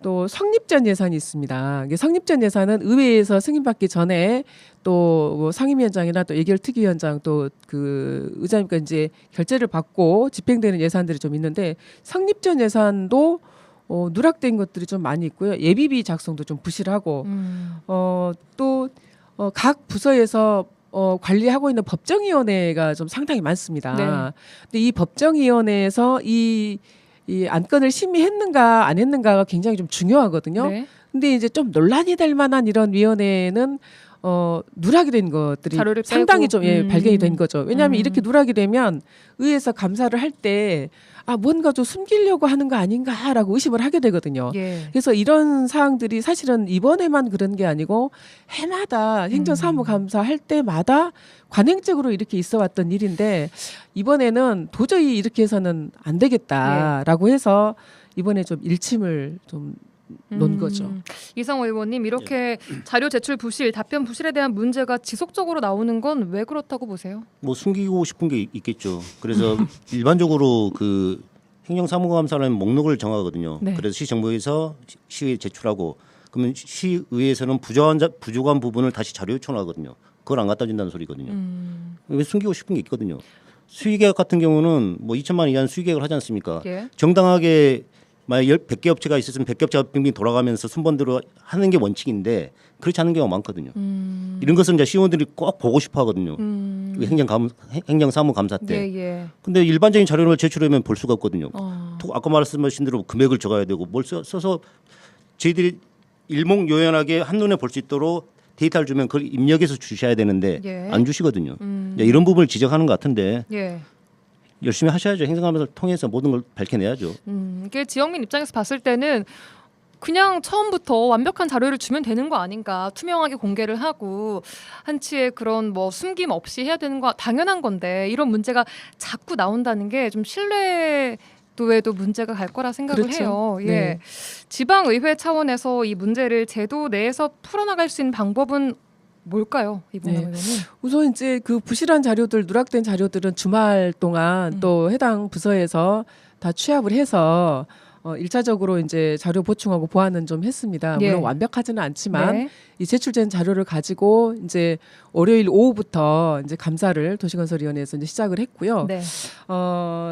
또 성립전 예산이 있습니다. 이게 성립전 예산은 의회에서 승인받기 전에 또뭐 상임위원장이나 또 예결특위위원장 또 그 의장님과 이제 결재를 받고 집행되는 예산들이 좀 있는데 성립전 예산도 누락된 것들이 좀 많이 있고요. 예비비 작성도 좀 부실하고 또 각 부서에서 관리하고 있는 법정위원회가 좀 상당히 많습니다. 네. 근데 이 법정위원회에서 이 안건을 심의했는가 안 했는가가 굉장히 좀 중요하거든요. 네. 근데 이제 좀 논란이 될 만한 이런 위원회는 누락이 된 것들이 자료를 상당히 빼고. 좀 발견이 된 거죠. 왜냐하면 이렇게 누락이 되면 의회에서 감사를 할 때 뭔가 좀 숨기려고 하는 거 아닌가라고 의심을 하게 되거든요. 예. 그래서 이런 사항들이 사실은 이번에만 그런 게 아니고 해마다 행정사무감사 할 때마다 관행적으로 이렇게 있어왔던 일인데 이번에는 도저히 이렇게 해서는 안 되겠다라고 해서 이번에 좀 일침을 좀 놓은 거죠. 이성호 의원님 이렇게 자료 제출 부실, 답변 부실에 대한 문제가 지속적으로 나오는 건 왜 그렇다고 보세요? 뭐 숨기고 싶은 게 있겠죠. 그래서 일반적으로 그 행정사무감사라는 목록을 정하거든요. 네. 그래서 시정부에서 시의회에 제출하고 그러면 시의회에서는 부족한 부분을 다시 자료 요청하거든요. 그걸 안 갖다 준다는 소리거든요. 왜 숨기고 싶은 게 있거든요. 수의계약 같은 경우는 뭐 2천만 원 이하는 수의계약을 하지 않습니까? 예. 정당하게 만약 100개 업체가 있었으면 100개 업체가 빙빙 돌아가면서 순번대로 하는 게 원칙인데 그렇지 않은 경우가 많거든요. 이런 것은 이제 시의원들이 꼭 보고 싶어 하거든요. 행정사무감사 때. 예. 근데 일반적인 자료를 제출하면 볼 수가 없거든요. 아까 말씀하신 대로 금액을 적어야 되고 뭘 써서 저희들이 일목요연하게 한눈에 볼 수 있도록 데이터를 주면 그걸 입력해서 주셔야 되는데 예. 안 주시거든요. 이런 부분을 지적하는 것 같은데 예. 열심히 하셔야죠. 행정감사를 통해서 모든 걸 밝혀내야죠. 이게 지역민 입장에서 봤을 때는 그냥 처음부터 완벽한 자료를 주면 되는 거 아닌가, 투명하게 공개를 하고 한치의 그런 뭐 숨김 없이 해야 되는 거 당연한 건데 이런 문제가 자꾸 나온다는 게 좀 신뢰도에도 문제가 갈 거라 생각을 그렇죠. 해요. 예. 네. 지방의회 차원에서 이 문제를 제도 내에서 풀어나갈 수 있는 방법은 뭘까요, 이봉남 네. 의원님? 우선 이제 그 부실한 자료들, 누락된 자료들은 주말 동안 또 해당 부서에서 다 취합을 해서 1차적으로 이제 자료 보충하고 보완은 좀 했습니다. 예. 물론 완벽하지는 않지만 네. 이 제출된 자료를 가지고 이제 월요일 오후부터 이제 감사를 도시건설위원회에서 이제 시작을 했고요. 네.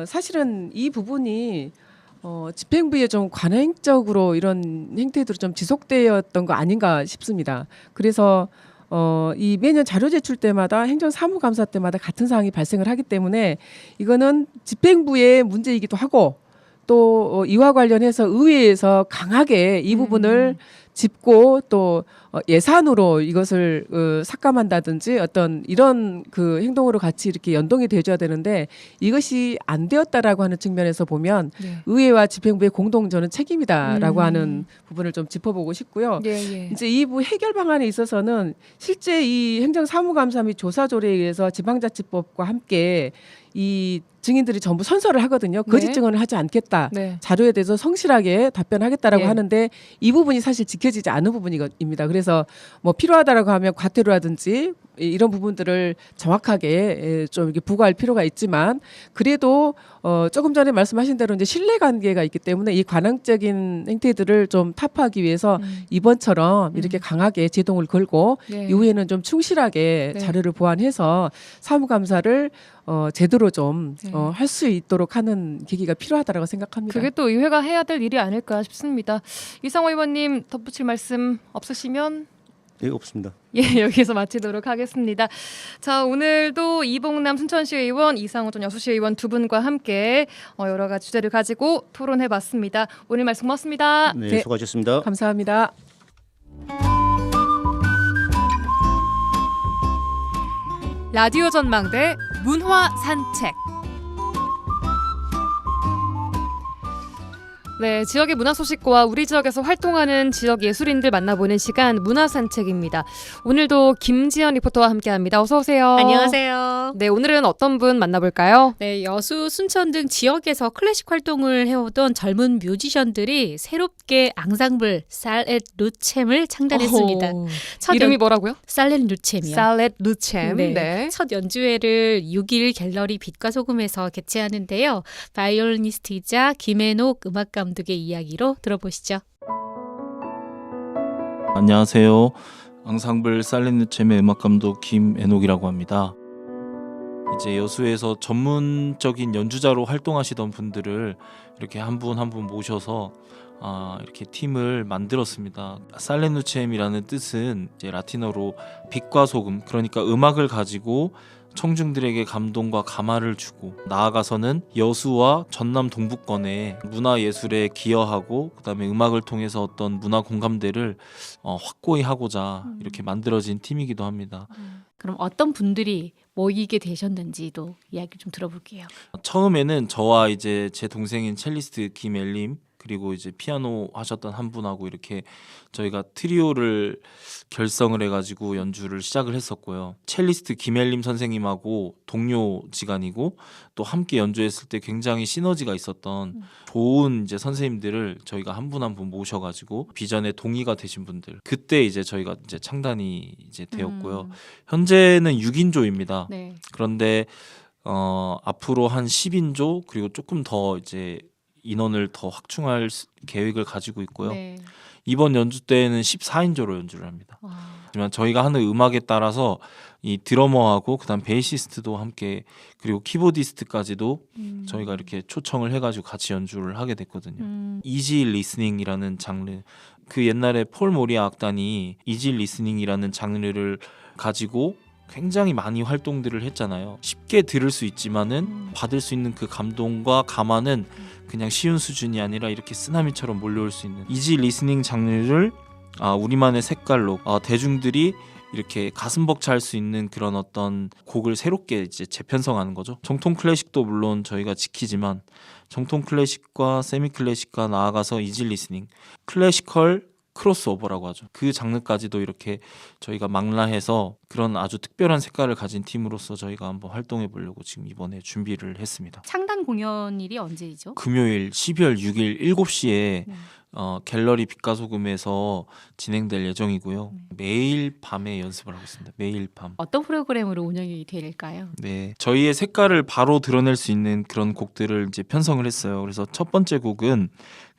사실은 이 부분이 집행부에 좀 관행적으로 이런 행태들이 좀 지속되었던 거 아닌가 싶습니다. 그래서 이 매년 자료 제출 때마다 행정사무감사 때마다 같은 사항이 발생을 하기 때문에 이거는 집행부의 문제이기도 하고 또 이와 관련해서 의회에서 강하게 이 부분을 짚고 또 예산으로 이것을 삭감한다든지 어떤 이런 그 행동으로 같이 이렇게 연동이 돼줘야 되는데 이것이 안 되었다라고 하는 측면에서 보면 네. 의회와 집행부의 공동 저는 책임이다라고 하는 부분을 좀 짚어보고 싶고요. 예. 이제 이 부 해결 방안에 있어서는 실제 이 행정사무감사 및 조사조례에 의해서 지방자치법과 함께 이 증인들이 전부 선서를 하거든요. 거짓 네. 증언을 하지 않겠다. 네. 자료에 대해서 성실하게 답변하겠다라고 예. 하는데 이 부분이 사실 지켜지지 않은 부분입니다. 그래서 뭐 필요하다라고 하면 과태료라든지 이런 부분들을 정확하게 좀 이렇게 부과할 필요가 있지만 그래도 조금 전에 말씀하신 대로 이제 신뢰관계가 있기 때문에 이 관행적인 행태들을 좀 타파하기 위해서 이번처럼 이렇게 강하게 제동을 걸고 예. 이후에는 좀 충실하게 네. 자료를 보완해서 사무감사를 제대로 좀 네. 할 수 있도록 하는 계기가 필요하다라고 생각합니다. 그게 또 의회가 해야 될 일이 아닐까 싶습니다. 이상호 의원님 덧붙일 말씀 없으시면 예, 없습니다. 예, 여기서 마치도록 하겠습니다. 자, 오늘도 이봉남 순천시 의원, 이상호 전 여수시 의원 두 분과 함께 여러 가지 주제를 가지고 토론해봤습니다. 오늘 말씀 고맙습니다. 네, 네. 수고하셨습니다. 감사합니다. 라디오 전망대 문화 산책. 네, 지역의 문화 소식과 우리 지역에서 활동하는 지역 예술인들 만나보는 시간 문화 산책입니다. 오늘도 김지연 리포터와 함께합니다. 어서 오세요. 안녕하세요. 네, 오늘은 어떤 분 만나볼까요? 네, 여수, 순천 등 지역에서 클래식 활동을 해오던 젊은 뮤지션들이 새롭게 앙상블 살렛 루챔을 창단했습니다. 오, 첫 이름이 연- 뭐라고요? 살렛 루챔이요. 살렛 루챔. 네. 네. 첫 연주회를 6일 갤러리 빛과 소금에서 개최하는데요. 바이올리니스트이자 김앤옥 음악 감독의 이야기로 들어보시죠. 안녕하세요. 앙상블 살렛 루챔의 음악 감독 김앤옥이라고 합니다. 이제 여수에서 전문적인 연주자로 활동하시던 분들을 이렇게 한 분 한 분 모셔서 이렇게 팀을 만들었습니다. 살렛 루챔이라는 뜻은 이제 라틴어로 빛과 소금, 그러니까 음악을 가지고 청중들에게 감동과 감화를 주고 나아가서는 여수와 전남 동부권의 문화예술에 기여하고 그다음에 음악을 통해서 어떤 문화 공감대를 확고히 하고자 이렇게 만들어진 팀이기도 합니다. 그럼 어떤 분들이 모이게 되셨는지도 이야기 좀 들어볼게요. 처음에는 저와 이제 제 동생인 첼리스트 김엘림 그리고 이제 피아노 하셨던 한 분하고 이렇게 저희가 트리오를 결성을 해가지고 연주를 시작을 했었고요. 첼리스트 김엘림 선생님하고 동료지간이고 또 함께 연주했을 때 굉장히 시너지가 있었던 좋은 이제 선생님들을 저희가 한 분 한 분 모셔가지고 비전에 동의가 되신 분들 그때 이제 저희가 이제 창단이 이제 되었고요. 현재는 6인조입니다. 네. 그런데 앞으로 한 10인조 그리고 조금 더 이제 인원을 더 확충할 계획을 가지고 있고요. 네. 이번 연주 때는 14인조로 연주를 합니다. 하지만 저희가 하는 음악에 따라서 이 드러머하고 그다음 베이시스트도 함께 그리고 키보디스트까지도 저희가 이렇게 초청을 해가지고 같이 연주를 하게 됐거든요. 이지 리스닝이라는 장르, 그 옛날에 폴 모리아 악단이 이지 리스닝이라는 장르를 가지고 굉장히 많이 활동들을 했잖아요. 쉽게 들을 수 있지만은 받을 수 있는 그 감동과 감화는 그냥 쉬운 수준이 아니라 이렇게 쓰나미처럼 몰려올 수 있는 이지 리스닝 장르를 우리만의 색깔로 대중들이 이렇게 가슴 벅차할 수 있는 그런 어떤 곡을 새롭게 이제 재편성하는 거죠. 정통 클래식도 물론 저희가 지키지만 정통 클래식과 세미 클래식과 나아가서 이지 리스닝, 클래시컬 크로스오버라고 하죠. 그 장르까지도 이렇게 저희가 망라해서 그런 아주 특별한 색깔을 가진 팀으로서 저희가 한번 활동해 보려고 지금 이번에 준비를 했습니다. 창단 공연일이 언제이죠? 금요일 12월 6일 7시에 갤러리 빛과 소금에서 진행될 예정이고요. 매일 밤에 연습을 하고 있습니다. 매일 밤. 어떤 프로그램으로 운영이 될까요? 네, 저희의 색깔을 바로 드러낼 수 있는 그런 곡들을 이제 편성을 했어요. 그래서 첫 번째 곡은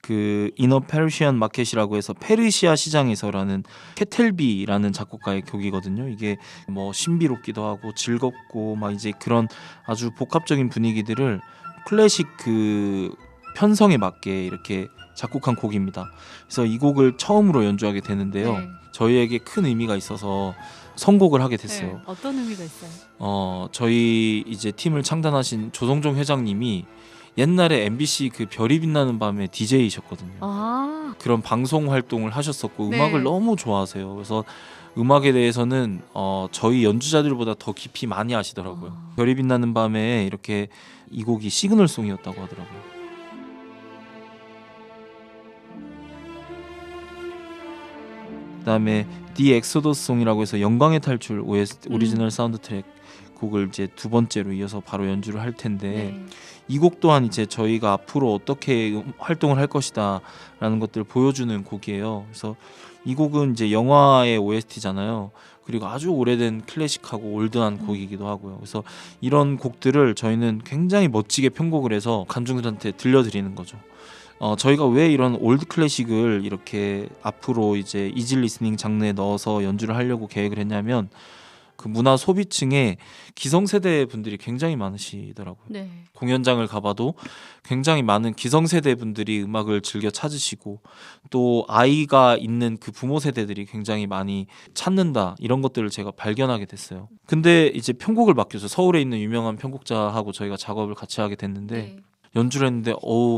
그 이너 페르시안 마켓이라고 해서 페르시아 시장에서라는 케텔비라는 작곡가의 곡이거든요. 이게 뭐 신비롭기도 하고 즐겁고 막 이제 그런 아주 복합적인 분위기들을 클래식 그 편성에 맞게 이렇게 작곡한 곡입니다. 그래서 이 곡을 처음으로 연주하게 되는데요. 네. 저희에게 큰 의미가 있어서 선곡을 하게 됐어요. 네. 어떤 의미가 있어요? 저희 이제 팀을 창단하신 조성종 회장님이 옛날에 MBC 그 별이 빛나는 밤에 DJ이셨거든요. 아, 그런 방송 활동을 하셨었고 네. 음악을 너무 좋아하세요. 그래서 음악에 대해서는 저희 연주자들보다 더 깊이 많이 아시더라고요. 별이 빛나는 밤에 이렇게 이 곡이 시그널송이었다고 하더라고요. 그다음에 The Exodus Song이라고 해서 영광의 탈출 OST 오리지널 사운드 트랙 곡을 이제 두 번째로 이어서 바로 연주를 할 텐데 네. 이 곡 또한 이제 저희가 앞으로 어떻게 활동을 할 것이다라는 것들을 보여주는 곡이에요. 그래서 이 곡은 이제 영화의 OST잖아요. 그리고 아주 오래된 클래식하고 올드한 곡이기도 하고요. 그래서 이런 곡들을 저희는 굉장히 멋지게 편곡을 해서 관중들한테 들려드리는 거죠. 저희가 왜 이런 올드 클래식을 이렇게 앞으로 이제 이지 리스닝 장르에 넣어서 연주를 하려고 계획을 했냐면 그 문화 소비층에 기성세대 분들이 굉장히 많으시더라고요. 네. 공연장을 가봐도 굉장히 많은 기성세대 분들이 음악을 즐겨 찾으시고 또 아이가 있는 그 부모 세대들이 굉장히 많이 찾는다 이런 것들을 제가 발견하게 됐어요. 근데 이제 편곡을 맡겨서 서울에 있는 유명한 편곡자하고 저희가 작업을 같이 하게 됐는데 네. 연주를 했는데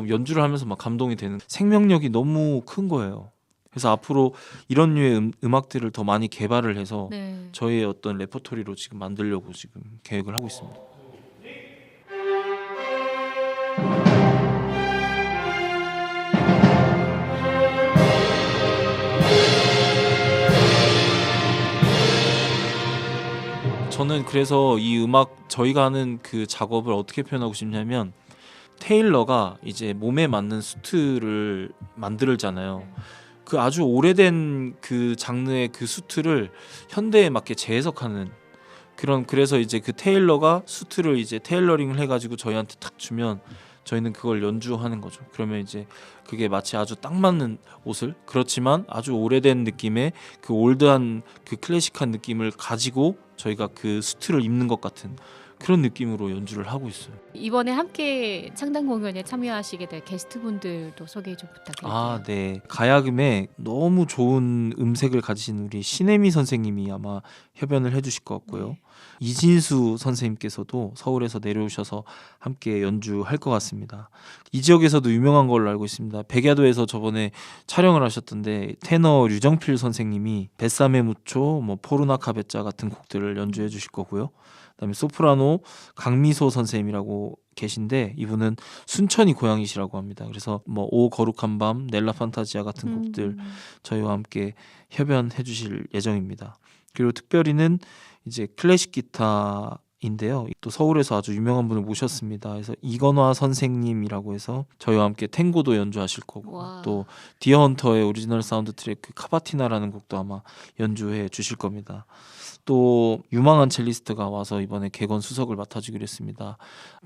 연주를 하면서 막 감동이 되는 생명력이 너무 큰 거예요. 그래서 앞으로 이런 류의 음악들을 더 많이 개발을 해서 네. 저희의 어떤 레퍼토리로 지금 만들려고 지금 계획을 하고 있습니다. 저는 그래서 이 음악 저희가 하는 그 작업을 어떻게 표현하고 싶냐면 테일러가 이제 몸에 맞는 수트를 만들잖아요. 그 아주 오래된 그 장르의 그 수트를 현대에 맞게 재해석하는 그래서 이제 그 테일러가 수트를 이제 테일러링을 해가지고 저희한테 탁 주면 저희는 그걸 연주하는 거죠. 그러면 이제 그게 마치 아주 딱 맞는 옷을 그렇지만 아주 오래된 느낌의 그 올드한 그 클래식한 느낌을 가지고 저희가 그 수트를 입는 것 같은 그런 느낌으로 연주를 하고 있어요. 이번에 함께 창단 공연에 참여하시게 될 게스트분들도 소개 좀 부탁드릴게요. 아, 네. 가야금에 너무 좋은 음색을 가지신 우리 신혜미 선생님이 아마 협연을 해주실 것 같고요. 네. 이진수 선생님께서도 서울에서 내려오셔서 함께 연주할 것 같습니다. 이 지역에서도 유명한 걸로 알고 있습니다. 백야도에서 저번에 촬영을 하셨던데 테너 류정필 선생님이 뱃사메 무초, 포르나카베짜 같은 곡들을 연주해 주실 거고요. 그다음에 소프라노 강미소 선생님이라고 계신데 이분은 순천이 고향이시라고 합니다. 그래서 오 거룩한 밤, 넬라 판타지아 같은 곡들 저희와 함께 협연해 주실 예정입니다. 그리고 특별히는 이제 클래식 기타인데요. 또 서울에서 아주 유명한 분을 모셨습니다. 그래서 이건화 선생님이라고 해서 저희와 함께 탱고도 연주하실 거고 와. 또 디어 헌터의 오리지널 사운드 트랙 카바티나라는 곡도 아마 연주해 주실 겁니다. 또 유망한 첼리스트가 와서 이번에 객원 수석을 맡아주기로 했습니다.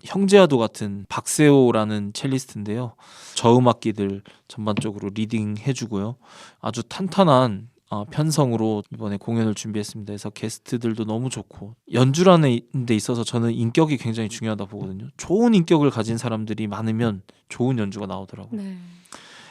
형제와도 같은 박세호라는 첼리스트인데요. 저음악기들 전반적으로 리딩 해주고요. 아주 탄탄한 편성으로 이번에 공연을 준비했습니다. 그래서 게스트들도 너무 좋고 연주라는 데 있어서 저는 인격이 굉장히 중요하다 보거든요. 좋은 인격을 가진 사람들이 많으면 좋은 연주가 나오더라고요. 네.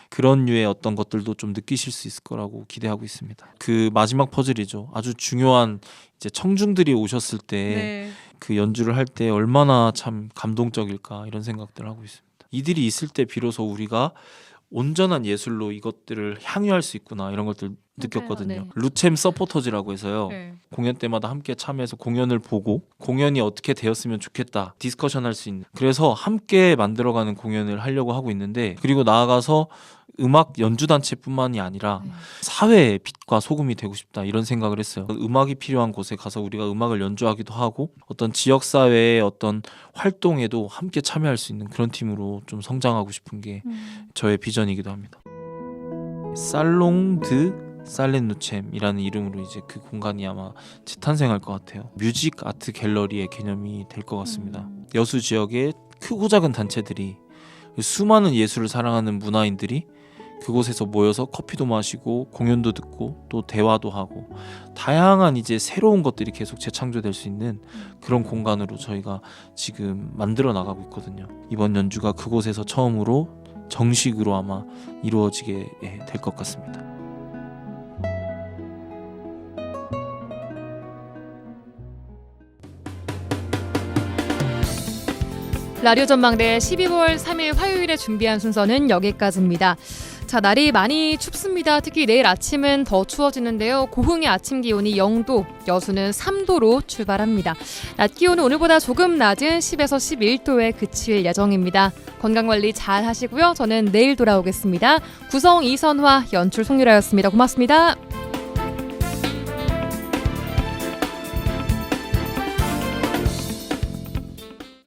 그런 류의 어떤 것들도 좀 느끼실 수 있을 거라고 기대하고 있습니다. 그 마지막 퍼즐이죠. 아주 중요한 이제 청중들이 오셨을 때 그 연주를 할 때 얼마나 참 감동적일까 이런 생각들을 하고 있습니다. 이들이 있을 때 비로소 우리가 온전한 예술로 이것들을 향유할 수 있구나 이런 것들 느꼈거든요. 네. 루챔 서포터즈라고 해서요. 네. 공연 때마다 함께 참여해서 공연을 보고 공연이 어떻게 되었으면 좋겠다 디스커션 할 수 있는 그래서 함께 만들어가는 공연을 하려고 하고 있는데 그리고 나아가서 음악 연주단체뿐만이 아니라 네. 사회의 빛과 소금이 되고 싶다 이런 생각을 했어요. 음악이 필요한 곳에 가서 우리가 음악을 연주하기도 하고 어떤 지역사회의 어떤 활동에도 함께 참여할 수 있는 그런 팀으로 좀 성장하고 싶은 게 저의 비전이기도 합니다. 살롱 드 살렌 누챔이라는 이름으로 이제 그 공간이 아마 재탄생할 것 같아요. 뮤직 아트 갤러리의 개념이 될 것 같습니다. 여수 지역의 크고 작은 단체들이 수많은 예술을 사랑하는 문화인들이 그곳에서 모여서 커피도 마시고 공연도 듣고 또 대화도 하고 다양한 이제 새로운 것들이 계속 재창조될 수 있는 그런 공간으로 저희가 지금 만들어 나가고 있거든요. 이번 연주가 그곳에서 처음으로 정식으로 아마 이루어지게 될 것 같습니다. 라디오 전망대 12월 3일 화요일에 준비한 순서는 여기까지입니다. 자, 날이 많이 춥습니다. 특히 내일 아침은 더 추워지는데요. 고흥의 아침 기온이 0도, 여수는 3도로 출발합니다. 낮 기온은 오늘보다 조금 낮은 10에서 11도에 그칠 예정입니다. 건강관리 잘 하시고요. 저는 내일 돌아오겠습니다. 구성 이선화, 연출 송유라였습니다. 고맙습니다.